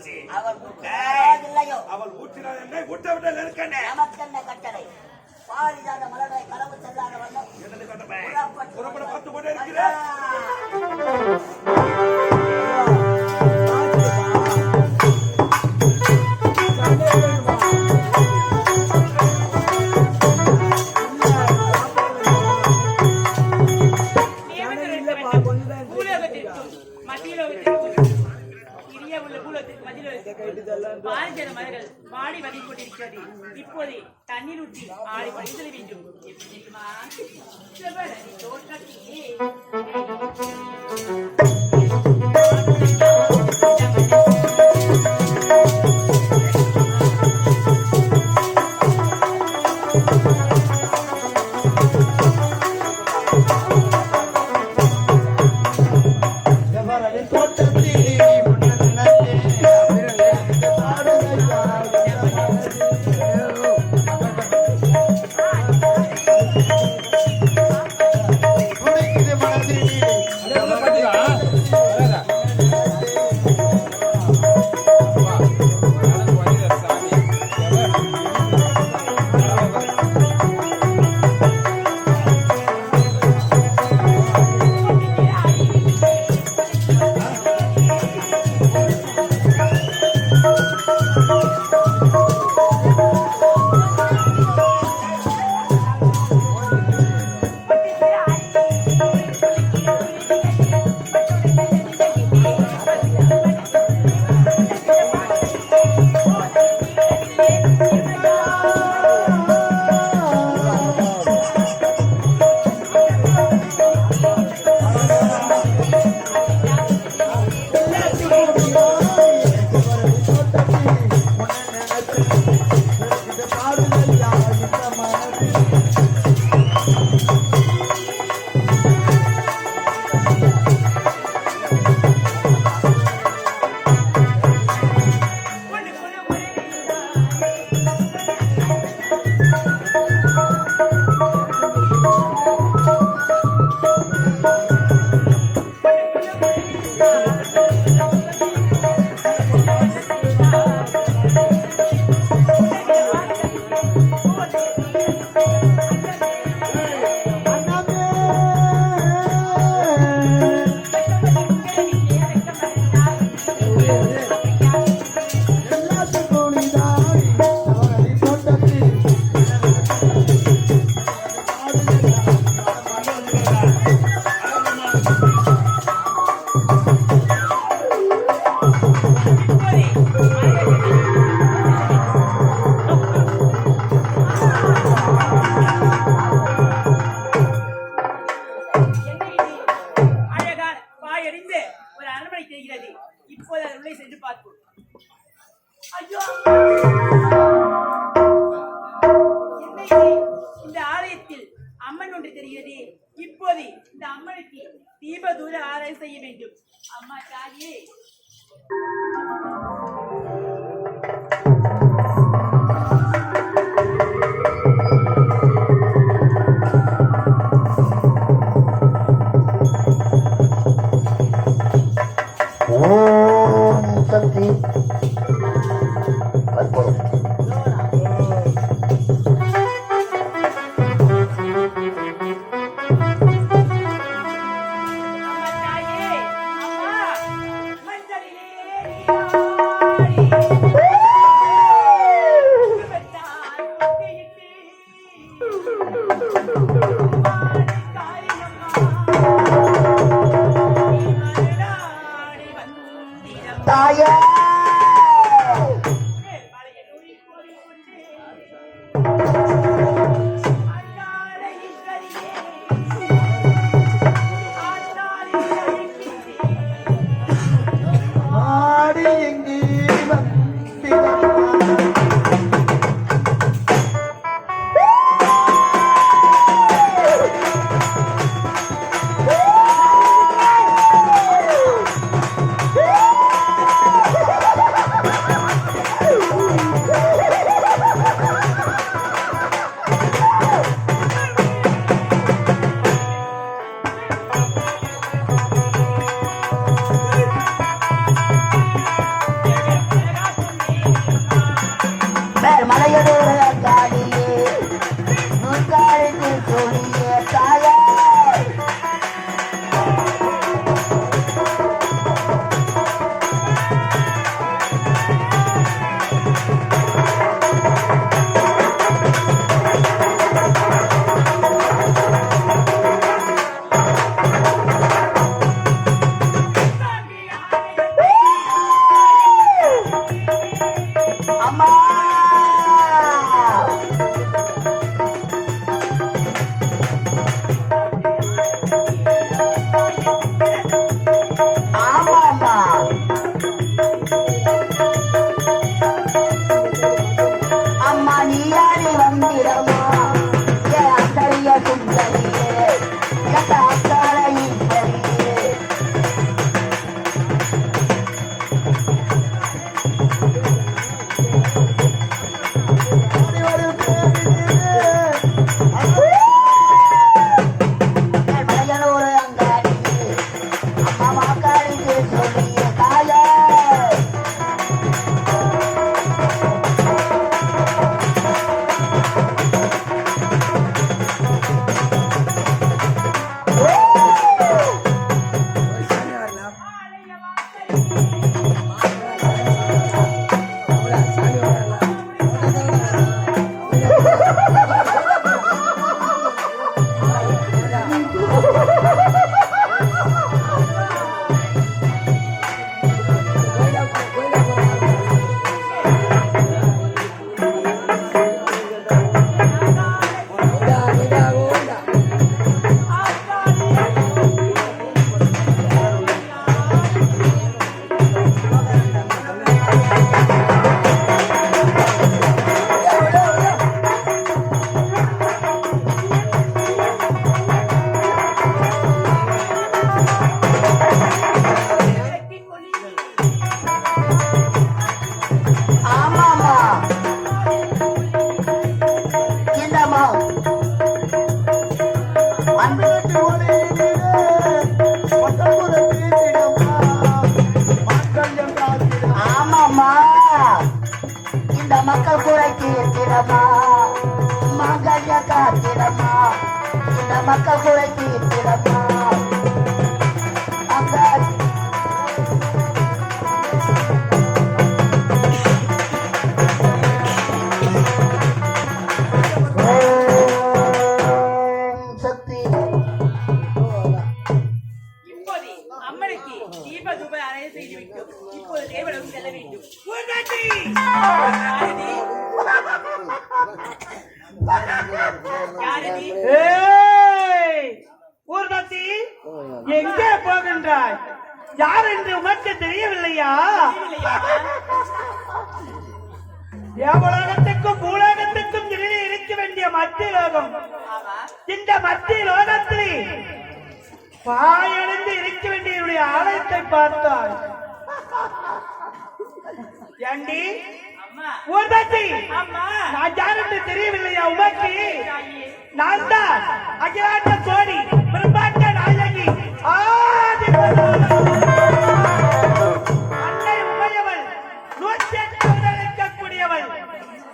அரசி அவள் ஊற்றினாள் என்னை ஊட்ட விட்டல் இருக்கேன் நமக்கென்ன கட்டளை பாரிஜாத மலரை களவு செல்லாத வண்ணம் என்னது கட்டளை புறப்பட பார்த்து கொண்டே இருக்கிறேன் வாடி வந்து கொண்டிருக்கிறது. இப்போது தண்ணீர் ஊற்றி ஆடி வழிதல் வேண்டும். இந்த ஆலயத்தில் அம்மன் ஒன்று தெரிகிறது. இப்போது இந்த அம்மனுக்கு தீபதூர ஆராய் செய்ய வேண்டும். அம்மா தாயே, ஓம் சக்தி தாயே அம்மா இந்த மக்கள் கூரை தீர்த்திடமா மங்கல்ய காத்திடமா இந்த மக்கள் கூரை தீர்த்திடமா அந்த சக்தி இப்போது அம்மனுக்கு தீப தூப அறைய செய்து விட்டோம். இப்போது தேவலோகம் செல்ல வேண்டும். யாரதி? ஊர்வசி எங்கே போகின்றாய்? யார் என்று உமக்கு தெரியவில்லையா? தேவலோகத்துக்கும் பூலோகத்துக்கும் இடையே இருக்க வேண்டிய மத்திய லோகம். ஆமா. இந்த மத்திய லோகத்தில் பாயடைந்து இருக்க வேண்டிய என்னுடைய ஆலயத்தை பார்த்தாய். ஏண்டி அம்மா. ஊர்வசி அம்மா. நான் யார் என்று தெரியவில்லையா உமக்கு? தாயே. நான் தான் அகிலாண்ட கோடி பிரம்மாண்ட நாயகி ஆதி அன்னை உமையவள் 108 உடலுக்கக்கூடியவள்.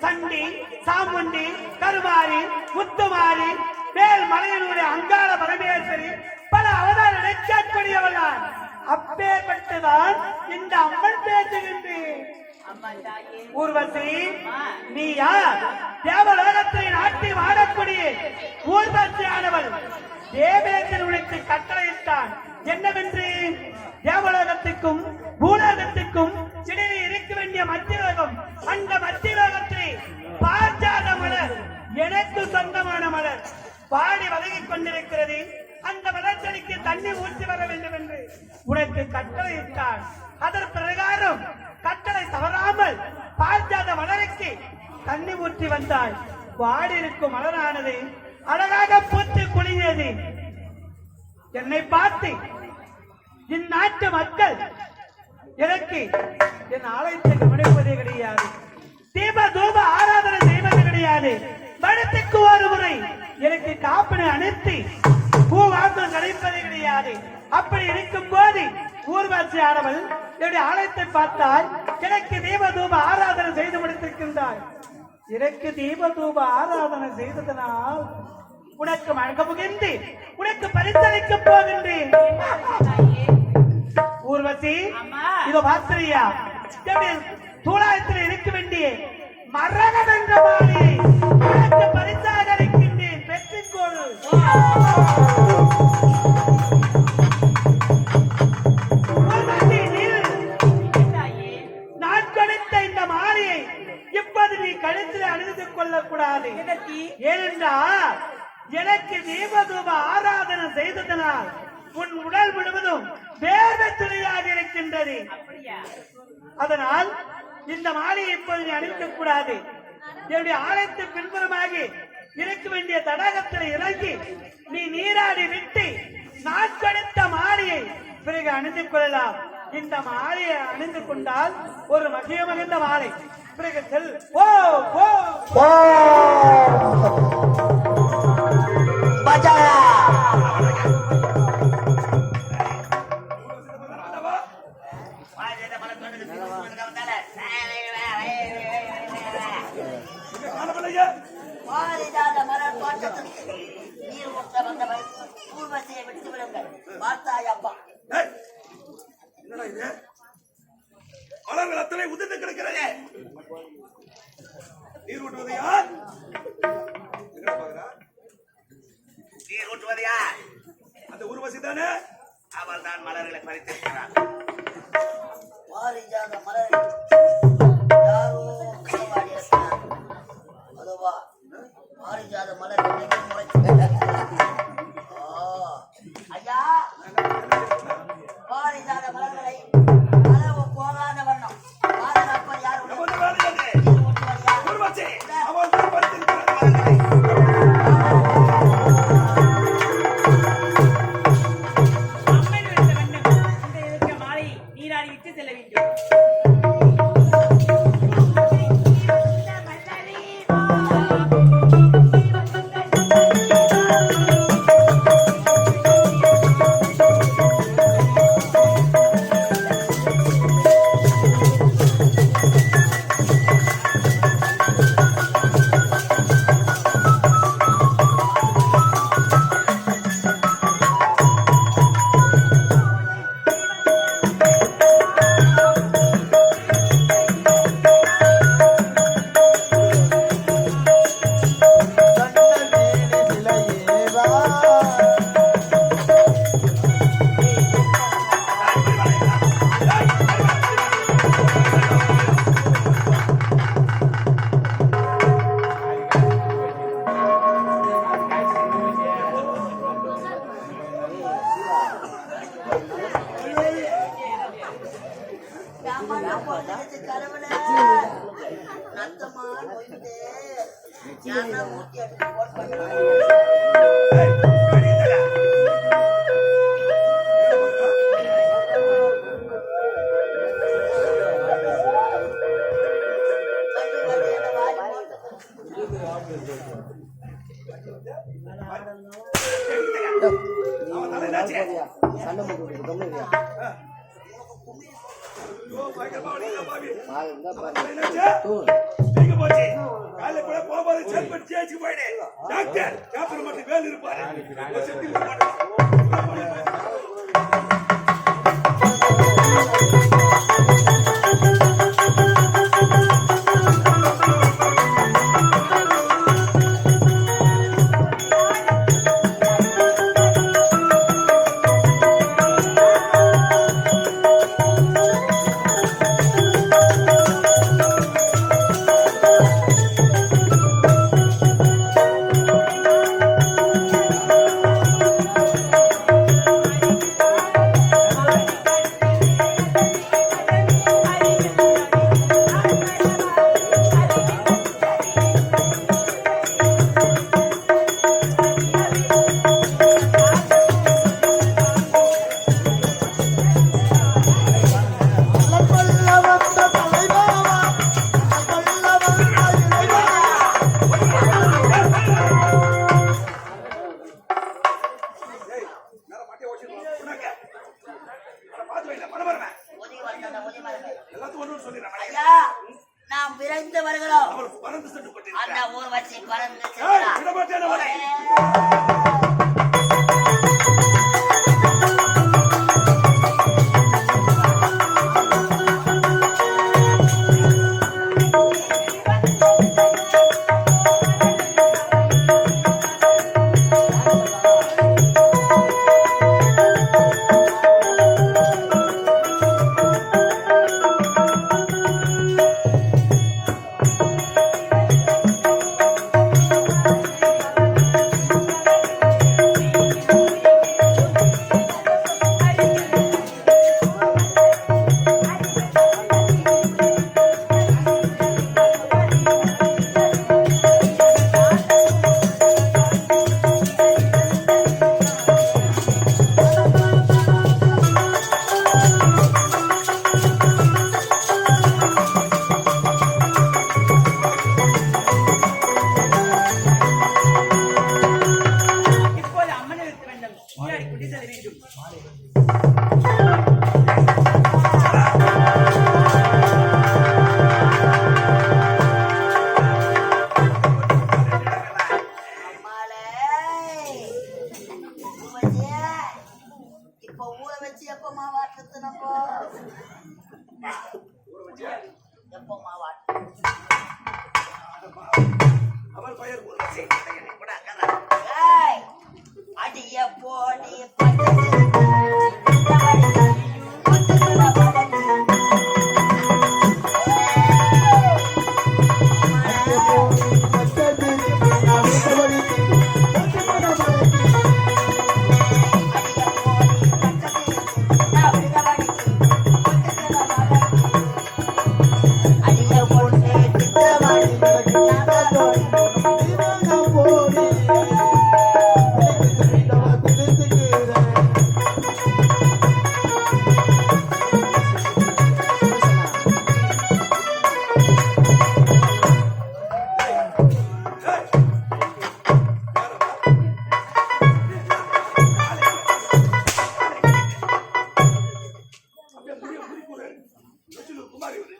சண்டி சாமுண்டி கருமாரி முத்துமாரி மேல் மலையனுடைய அங்காள பரமேஸ்வரி பல அவதார நினைக்கக்கூடியவள் நான். அப்பேற்பட்டுதான் இந்த அம்மன் பேசுகின்றேன். அம்மா தாயே. ஊர்வசி நீ யார்? தேவலோகத்தை நாட்டி வாழக்கூடிய ஊர்வசியானவள். தேவேந்திரன் உனக்கு கட்டளையிட்டான் என்னவென்று? தேவலோகத்துக்கும் பூலோகத்துக்கும் இடையே இருக்க வேண்டிய மத்தியலோகம். அந்த மத்தியலோகத்தில் பாஜாத மலர் எனக்கு சொந்தமான மலர் பாடி வதங்கிக் கொண்டிருக்கிறது. அந்த மலர்ச்செடிக்கு தண்ணி ஊற்றி வர வேண்டும் என்று உனக்கு கட்டளையிட்டான். அதன் பிரகாரம் கட்டளை தவறாமல் பாஜாத மலருக்கு தண்ணி ஊற்றி வந்தாய். வாடி இருக்கும் மலரானது அழகாக பூத்து குலுங்கியது. என்னை பார்த்து இந்நாட்டு மக்கள் எனக்கு என் ஆலயத்தை கவனிப்பதே கிடையாது. தீப தூப ஆராதனை செய்வது கிடையாது. வருடத்துக்கு ஒரு முறை எனக்கு காப்பனை அனுப்பி பூ வாங்க கிடைப்பதே கிடையாது. அப்படி இருக்கும் போது ஊர்வசியானவள் என்னுடைய ஆலயத்தை பார்த்தால் எனக்கு தீப தூப ஆராதனை செய்து முடித்திருக்கின்றாய். எனக்கு தீப தூப ஆராதனை செய்ததனால் உனக்கு வழங்க முகிந்து உனக்கு பரிசளிக்க போகின்றேன். தாயே. ஊர்வசி அம்மா. இதோ பாத்திரியா தூளாயத்தில் இருக்க வேண்டிய மரகத என்ற மாலையை உனக்கு பரிசாக அளிக்கின்றேன். பெற்றுக்கொள். ஊர்வசி, நில். தாயே. நான் கொடுத்த இந்த மாலையை இப்போது நீ கழுத்தில் அணிந்து கொள்ளக்கூடாது. எதற்கு? ஏனென்றால் எனக்கு தீபதூப ஆராதனை செய்ததனால் உன் உடல் முழுவதும் வேர்வை துணையாக இருக்கின்றது. அப்படியா? அதனால் இந்த மாலையை இப்போது நீ அணிக்க கூடாது. என்னுடைய ஆலயத்து பின்புறமாக இருக்க வேண்டிய தடாகத்தில் இறங்கி நீ நீராடி விட்டு நான் கொடுத்த மாலையை பிறகு அணிந்து கொள்ளலாம். இந்த மாலையை அணிந்து கொண்டால் ஒரு மகிழ மகிழ்ந்த மாலை. பிறகு செல். ஓ ஓ பஜாரா பாரிஜாத மலர் தோட்டத்திற்கு நீர் ஊற்ற வந்தவள் ஊர்வசியை விட்டு விடுங்கள். பார்த்தாய் அப்பா? ஏய், என்னடா இது? மலர்கள் அத்தனை உதிர்ந்து கிடக்கிறது. நீர் ஊற்றுவது யார்? எங்கடா பாக்குறா? நீர் ஊற்றுவது யார்? அந்த ஊர்வசி தானே? அவள் தான் மலர்களை பறித்திருக்கிறார். பாரிஜாத மலரை யாரோ களவாடி இருக்கிறார். அதுவா பாரிஜாத மலர் இன்னைக்கு முளைச்சது. ஐயா, பாரிஜாத மலர்களை அளவு போகாத வண்ணம் பாதுகாப்பது யார்? நமது வேலை அது. நீர் ஊற்றுவது யார்? ஊர்வசி, அவள் கடவுளே நத்தமா நோய்ந்தே யாரா மூட்டி அடிச்சு போன் பண்ணுறாங்க ஏய், அடிங்கடா. அவன் தலை என்னாச்சு? ஐயோ, பயங்கரமா வலிக்குதா பாவி? அவன் தலை என்னாச்சு? வீங்க போச்சு. காலையில கூட போகும்போது செக் பண்ணி ஜெயிச்சுக்கு போயிடு. டாக்டர், கேப்பர் மட்டும் வேல் இருப்பாரு. ஒரு செட்டில் போட்டு. ஏய், நேரா மாட்டியா ஓடிடுவா. உனக்கு. அட பாத்து வைல, மனமரமே. ஒதுங்கி வந்தாங்க ஒதுங்கி வரங்க எல்லாத்துக்கும் ஒண்ணு சொல்லிடுறேன். ஐயா நாம் விரைந்து வருகிறோம் அவள் பறந்து சென்று அந்த கொண்டிருக்கிறார். ஊர் வச்சு பறந்து ஏய், செல்கிறார். விட மாட்டேன் அவளை. இப்போது அம்மனை இருக்க வேண்டும் நீராடி கொண்டு செல்ல வேண்டும் அம்மாளே உமச்சே இப்ப ஊரை வச்சு எப்ப மாவாட்டத்து நம்ம எப்ப மாவாட்டு அவள் பெயர் ஊர்வசி. என்னை கூட அக்கறா. ஏய் அடிய போடி பட்டது அடிய போடி அப்படியே முடிய முடிக்கூட. நொச்சிலு குமாரி இவரு.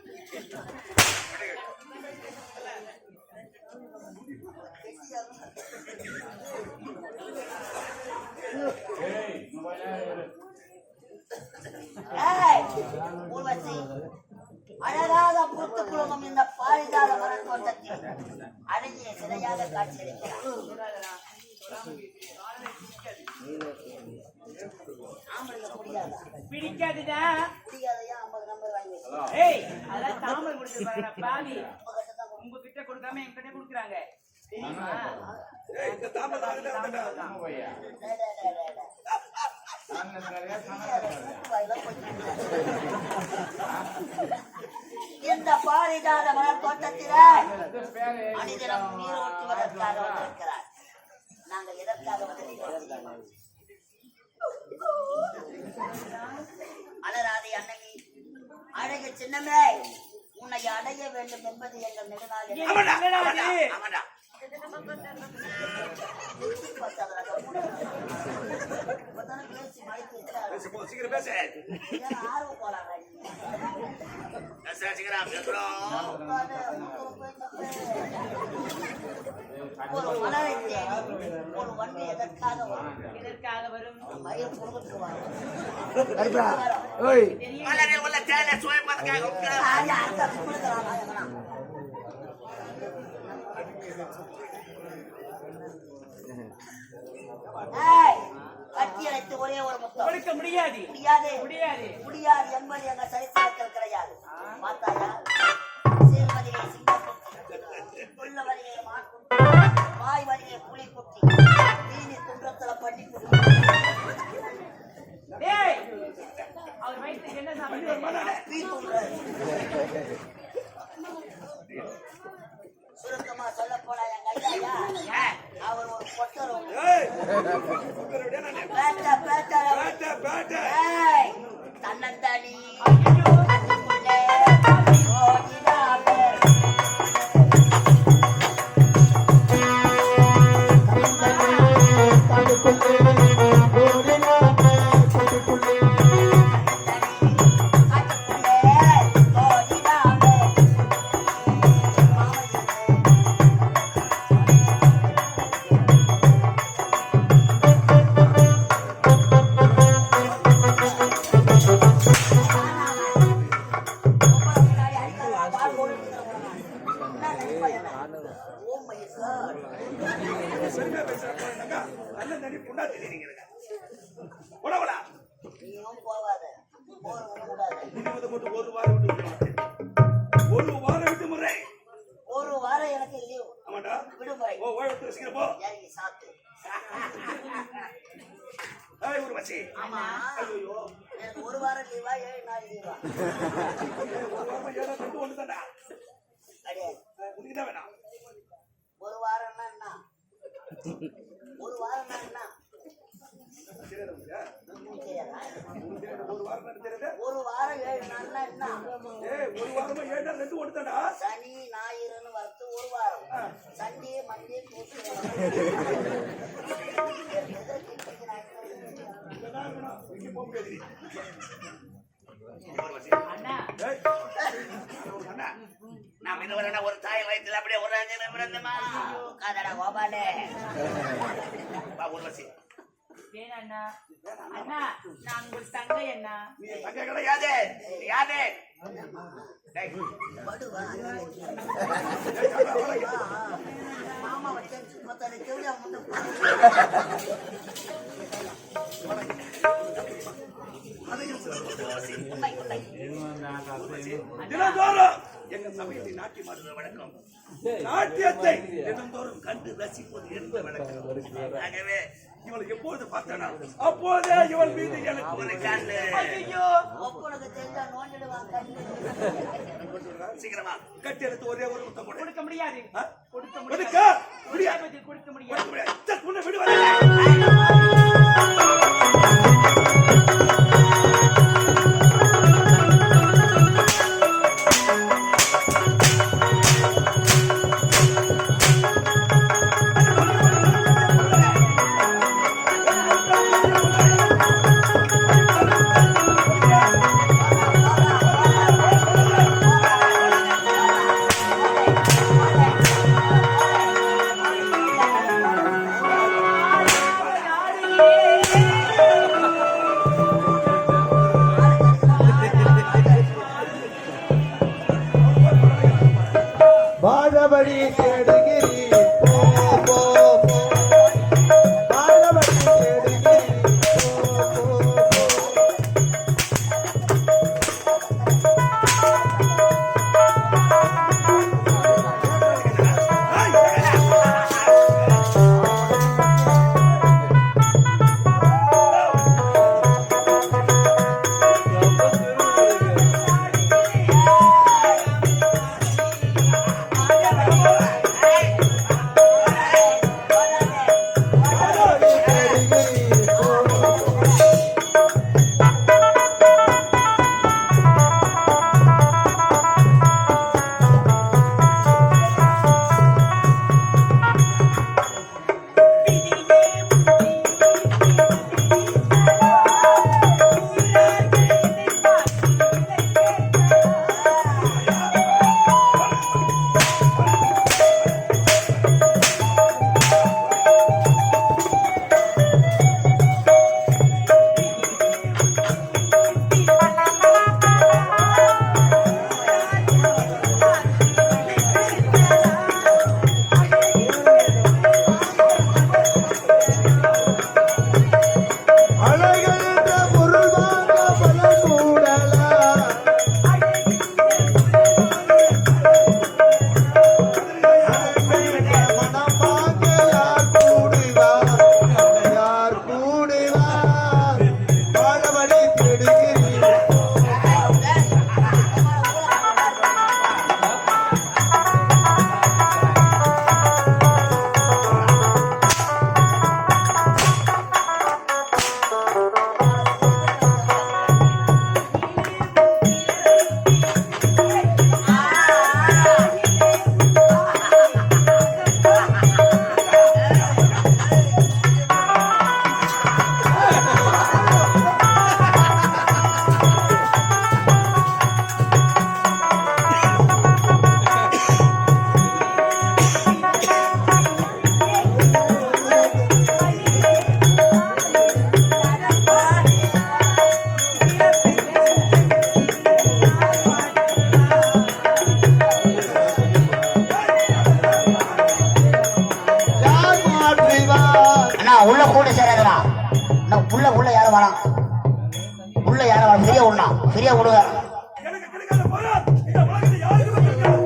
ஏய் ஊர்வசி அழகாக பூத்து குழுங்கும் இந்த பாரிஜாத மர தோட்டத்தில் அழகிய சிலையாக காட்சியளிக்கிறார் ஆம்பளைங்க முடியாதா பிடிக்காதுடா முடியாதையா 50 நம்பர் வாங்கி வச்சு ஏய் அதெல்லாம் தாமல் கொடுத்து பாருங்க பாவி உங்ககிட்ட கொடுக்காம என்கிட்ட கொடுக்குறாங்க தெரியுமா ஏய், இந்த தாமதம் வந்துட்டா. இந்த பாரிஜாத மலர் தோட்டத்தில மனிதனம் நீரோட்டுவதற்காக வந்திருக்கிறார். நாங்கள் எதற்காக வந்திருக்கிறோம்? அலராதி அண்ணனி, அழகு சின்னமே, உன்னை அடைய வேண்டும் என்பது எங்கள் நெடுநாள். ஆமாடா, ஆமாடா, ஆமாடா. சீக்கிரம் பேசு. ஆர்வம் போறாங்க. சீக்கிரம் பேசுறோம். ஒரு மலரை தேடி ஒரு வண்டி எதற்காக வரும்? எதற்காக வரும்? மயில் குடும்பத்துக்கு வரும். மலரில் உள்ள தேனை சுவைப்பதற்காக உட்கார். கட்டி அழைத்து ஒரே ஒரு முத்தம். கொடுக்க முடியாது. முடியாது முடியாது. முடியாது என்பது எங்க சரித்திரத்தில் கிடையாது. பார்த்தாயா, சீர்வதிகை சிங்கக்குட்டி, உள்ள வரிகை மாட்டுக்குட்டி, வாய் வரிகை புலிக்குட்டி, தீனி துன்றத்துல பள்ளிக்குட்டி. டேய், அவர் வயிற்றுக்கு என்ன சாப்பிடுறாரு? சுருக்கமா சொல்ல போனா எங்க ஐயா அவர் ஒரு பொட்டரும் தன்னந்தானி நீயும் போவாத, ஒரு வாரம் விடுமுறை. ஒரு வாரம் எனக்கு லீவ் ஆமாடா, விடுமுறை. சீக்கிரம் போ. இறங்கி சாப்பிட்டு. ஒரு மச்சி. ஆமா, எனக்கு ஒரு வாரம் லீவா 7 நாள் லீவா? ஒரு வாரம் 7 நாள் ஒன்று தான்டா. கிடையாது. உனக்கு தான் வேணாம். ஒரு வாரம்னா என்ன? ஒரு வாரம்னா என்ன? ஒரு வாரம் 7 நாள்னா என்ன? ஒரு வாரமா 7 நாள் 2 ஒன்று தான்டா. சனி ஞாயிறுன்னு வரது ஒரு வாரம். Sunday Monday Tuesday. அண்ணா, நாம் இதுவரை ஒரு தாய் வயிற்றுல அப்படியே ஒரு அஞ்சு பிறந்தமா காதடா கோபாலே. ஊர்வசி வேணா அண்ணா. அண்ணா, நான் உங்கள் தங்கை அண்ணா. அங்க கிடையாது. யாரு? மாமா வச்சேன் சுத்தத்தை கேள்வியா முன்ன தினந்தோறும் எங்க சமயத்தை நாட்டி மாடுற வழக்கம். நாட்டியத்தை தினந்தோறும் கண்டு ரசிப்பது என்ற வழக்கம். ஆகவே இவளை எப்போது பார்த்தனா அப்போதே இவள் மீது எனக்கு ஒரு கண்ணு. ஐயோ, ஒப்பனுக்கு தெரிஞ்சா நோண்டிடுவாங்க. சீக்கிரமா கட்டி எடுத்து ஒரே ஒரு முத்தம் கொடு. கொடுக்க முடியாது. கொடுக்க கொடுக்க முடியாது. முடியாது. கொடுக்க முடியாது. முன்ன விடுவாங்க. பாதபடி தேடுகிறீர் போ போ போ. பாதபடி தேடுகிறீர் போ போ போ. சரியா விடுங்க. எனக்கு கிடைக்காத பணம் இந்த உலகத்தில் யாருக்குமே கிடைக்காது.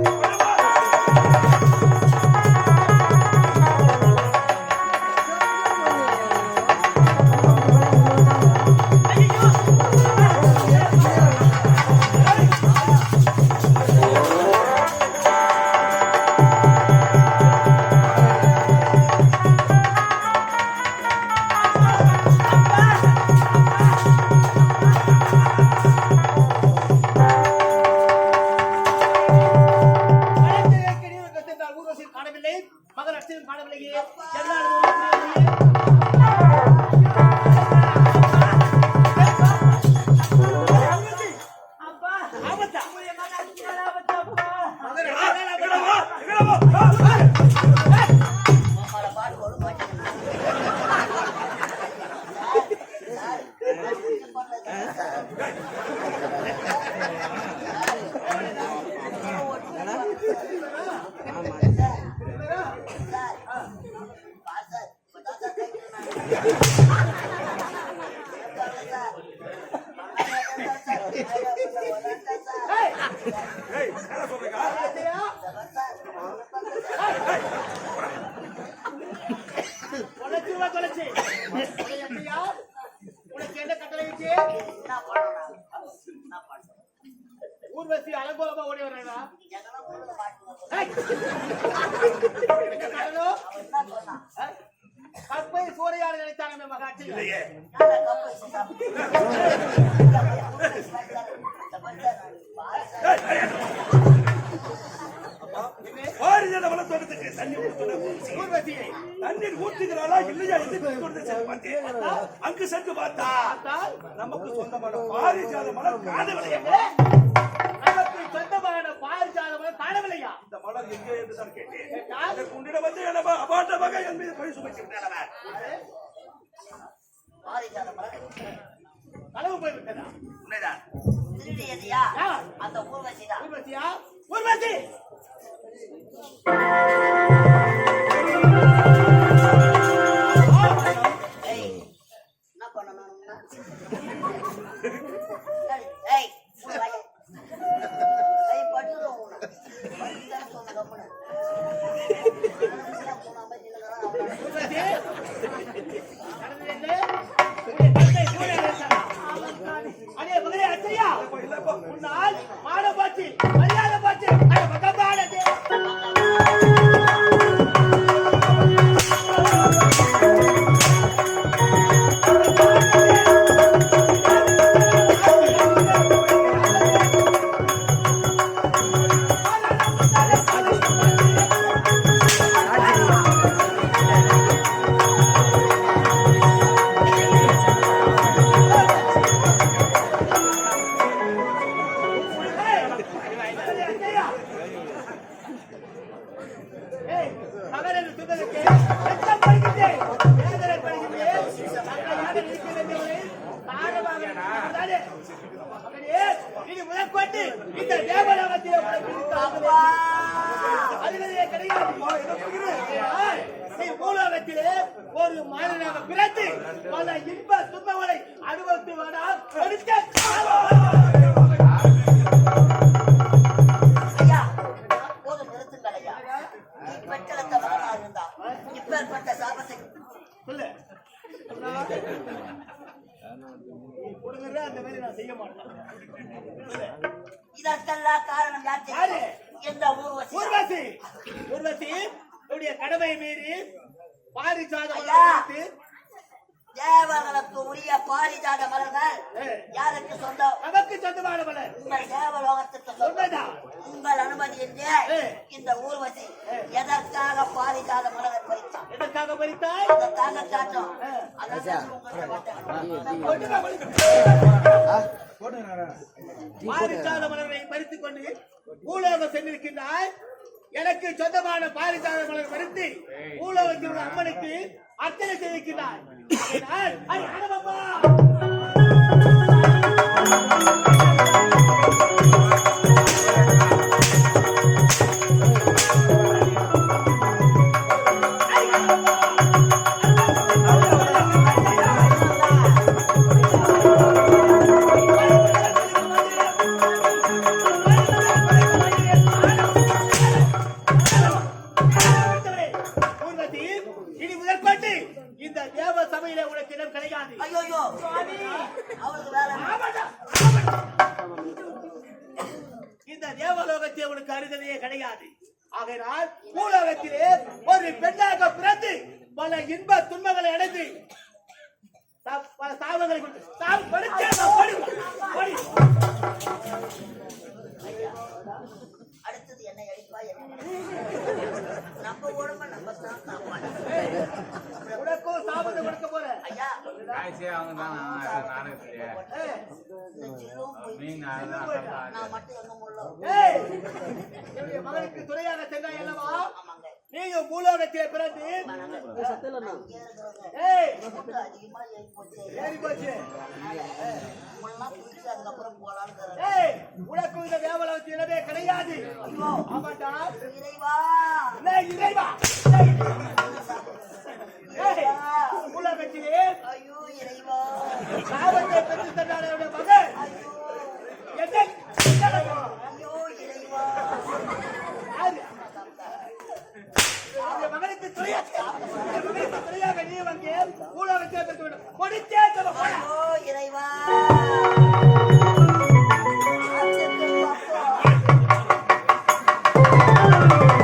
காணவில்லை, மகன் அச்சையும் காணவில்லையே. அப்பா ஆபத்தா? உங்களுடைய மகன் அடிக்கிறார், ஆபத்து அப்பா. மாமால பாட்டு ஒரு மாட்டேன். ஏய், என்ன சொல்றீங்க? தொலைச்சு உனக்கு என்ன கட்டளை வச்சு என்ன பண்ணணும்? என்ன பண்ணணும்? ஊர்வசி அலங்கோலமா ஓடி வர்றா. எங்கெல்லாம் ஊர்ல மாட்டுங்க. என்ன சொன்னா? கற்பை சூறையாடு நினைத்தாங்க மகாட்சி. இல்லையே. நானே கப்பு வச்சு சாப்பிட்டேன். பாரிஜாத மலர் தோட்டத்துக்கு தண்ணி ஊத்துன ஊர்வசியை தண்ணீர் ஊற்றுகிறாளா இல்லையா என்று கொண்டு சென்று பார்த்தேன். அங்கு சென்று பார்த்தா நமக்கு சொந்தமான பாரிஜாத மலர் காணவில்லையே. நமக்கு சொந்தமான பாரிஜாதம் காணவில்லையா? இந்த மலர் எங்கே என்று தான் கேட்டேன். அதற்கு உன்னிடம் வந்து என்னவா அபாண்டமாக என் மீது பழி சுமத்தி விட்டானவன். களவு போய்விட்டதா? உண்மைதான். திருடியதையா? யார்? அந்த ஊர்வசி தான். ஊர்வசியா? ஊர்வசி ஏய், என்ன பண்ணணும்? ஏய், உள்ள வாங்க. ஏய், பட்டுரும் உன்னை. பட்டுதான் சொன்ன கம்முனு. போன அமைச்சிருக்கிறா அவனை. ஊர்வசி நடந்தது என்ன? உன்னுடைய தந்தை சூறையாடு நினைத்தாரா? அதே மகளே அச்சையா, உன்னால் மாட போச்சு, மரியாதை போச்சு. அட பகவானே. ஏய், மகன் என்று சொன்னதற்கு ரத்தம் படுகின்றேன், வேதனை படுகின்றேன். மகனாக இருக்க வேண்டியவனை தாரமாக இருக்கிறானே. மகனே, இனி முதற்கொண்டு இந்த தேவலோகத்திலே உன்னை பிரித்து ஆகுவேன். அதிலே கிடையாது. ஏய், நீ பூலோகத்திலே ஒரு மாநிலமாக பிறந்து பல இன்ப துன்பங்களை அனுபவித்து வேண்டாம். ஐயா, போதும் நிறுத்துங்கள் ஐயா. நீ பெற்றெடுத்த மகனா இருந்தா இப்பேற்பட்ட சாபத்தை சொல்லு. கொடுங்கற அந்த மாதிரி நான் செய்ய மாட்டேன். இதற்கெல்லாம் காரணம் யார் யாரு? தெரியுமா? இந்த ஊர்வசி. ஊர்வசி ஊர்வசி உடைய கடமை மீறி பாரிஜாத ஐயா. மலர் தேவர்களுக்கு உரிய பாரிஜாத மலர்கள் யாருக்கு சொந்தம்? நமக்கு சொந்தமான மலர். உங்கள் தேவலோகத்துக்கு சொந்தம். உண்மைதான். உங்கள் அனுமதி இன்றி இந்த ஊர்வசி எதற்காக பாரிஜாத மலரை பறித்தார்? எதற்காக பறித்தாய்? அந்த தாங்க காட்டும். அதான் உங்களை மாட்டேன். பாரிஜாத மலரை பறித்துக் கொண்டு பூலோகம் சென்றிருக்கின்றாய். எனக்கு சொந்தமான பாரிஜாத மலர் பறித்து பூலோகத்தில் உள்ள அம்மனுக்கு அர்ச்சனை செய்திருக்கிறார். ஆகையினால் பூலோகத்திலே ஒரு பெண்ணாக பிறந்து பல இன்ப துன்பங்களை அடைந்து பல சாபங்களை அடுத்தது என்னை அடிப்பா நம்ம உடம்ப நம்ம தான் காப்பாடு. உனக்கும் சாபத்தை கொடுக்க போற ஐயா அவங்க தான் இந்த ஜில்லும் போய் நான் மட்டும் எங்க முள்ளோம். என்னுடைய மகனுக்கு துணையாக சென்றாய் அல்லவா? ஆமாங்க. நீயும் பூலோகத்திலே பிறந்து இங்கே இருக்கிறவங்க ஏய் கூட்டம் அதிகமா ஏறி போச்சு. நம்மளாம் பிடிச்சு அதுக்கப்புறம் போலான்னு ஏய் உனக்கும் இந்த தேவலோகத்தில் இடமே கிடையாது. ஆமாண்டா. இறைவா ஏய், இறைவா. ஏய், பூலோகத்திலே ஐயோ இறைவா சாபத்தை பெற்று சென்றான் என்னுடைய மகன். ஐயோ என்னை ஐயோ இறைவா யாரு? என்னுடைய மகனுக்கு துணையாக நீ வந்து பூலோகத்திலே பெற்று விடும். கொடுத்தே